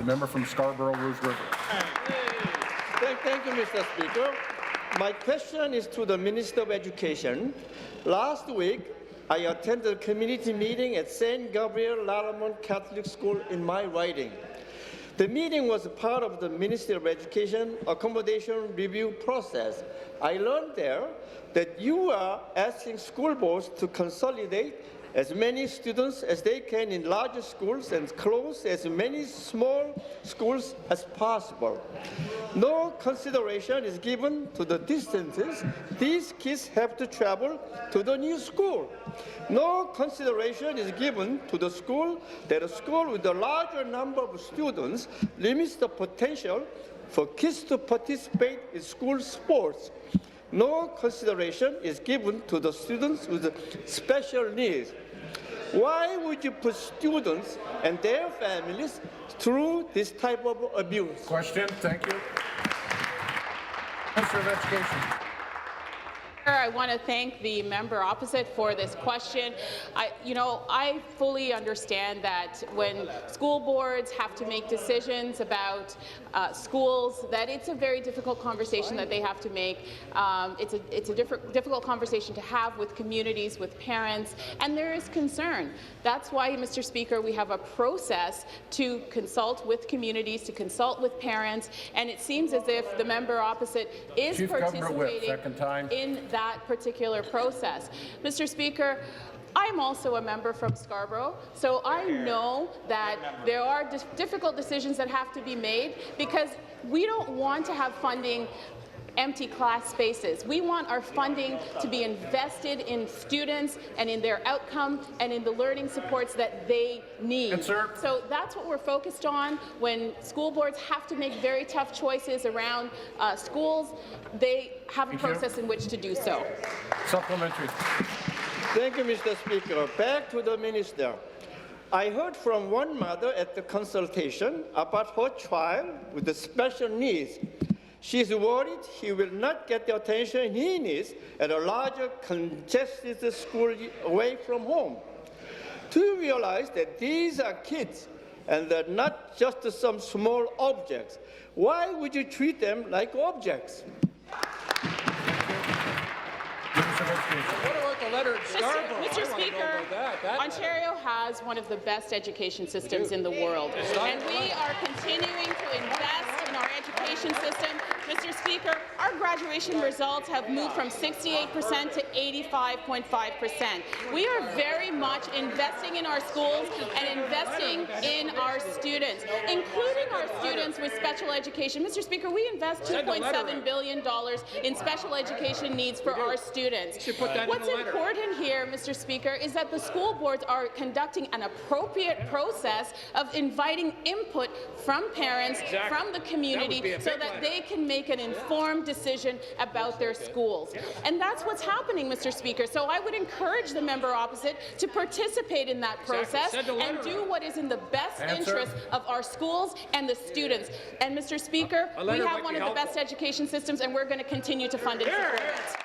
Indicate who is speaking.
Speaker 1: The member from Scarborough, Rouge River.
Speaker 2: Thank you, Mr. Speaker. My question is to the Minister of Education. Last week, I attended a community meeting at St. Gabriel Laramont Catholic School in my riding. The meeting was part of the Ministry of Education accommodation review process. I learned there that you are asking school boards to consolidate as many students as they can in larger schools and close as many small schools as possible. No consideration is given to the distances these kids have to travel to the new school. No consideration is given to the school that a school with a larger number of students limits the potential for kids to participate in school sports. No consideration is given to the students with special needs. Why would you put students and their families through this type of abuse?
Speaker 1: Question. Thank you. Minister of Education.
Speaker 3: I want to thank the member opposite for this question. I fully understand that when school boards have to make decisions about schools, that it's a very difficult conversation that they have to make. It's a difficult conversation to have with communities, with parents, and there is concern. That's why, Mr. Speaker, we have a process to consult with communities, to consult with parents, and it seems as if the member opposite is participating in that particular process. Mr. Speaker, I'm also a member from Scarborough, so I know that there are difficult decisions that have to be made because we don't want to have funding empty class spaces. We want our funding to be invested in students and in their outcome and in the learning supports that they need. So that's what we're focused on. When school boards have to make very tough choices around schools, they have a process in which to do so.
Speaker 1: Supplementary.
Speaker 2: Thank you, Mr. Speaker. Back to the minister. I heard from one mother at the consultation about her child with the special needs. She's worried he will not get the attention he needs at a larger, congested school away from home. Do you realize that these are kids and they're not just some small objects? Why would you treat them like objects?
Speaker 4: What about the letter in Scarborough?
Speaker 3: Mr. Speaker, Ontario has one of the best education systems in the world, and we are continuing to invest in our education system. Mr. Speaker, our graduation results have moved from 68% to 85.5%. We are very much investing in our schools and investing in our students, including our students with special education. Mr. Speaker, we invest $2.7 billion in special education needs for our students. What's important here, Mr. Speaker, is that the school boards are conducting an appropriate process of inviting input from parents, from the community, so that they can make an informed decision about their schools. And that's what's happening, Mr. Speaker. So I would encourage the member opposite to participate in that process and do what is in the best interest of our schools and the students. And, Mr. Speaker, we have one of the best education systems, and we're going to continue to fund and support it.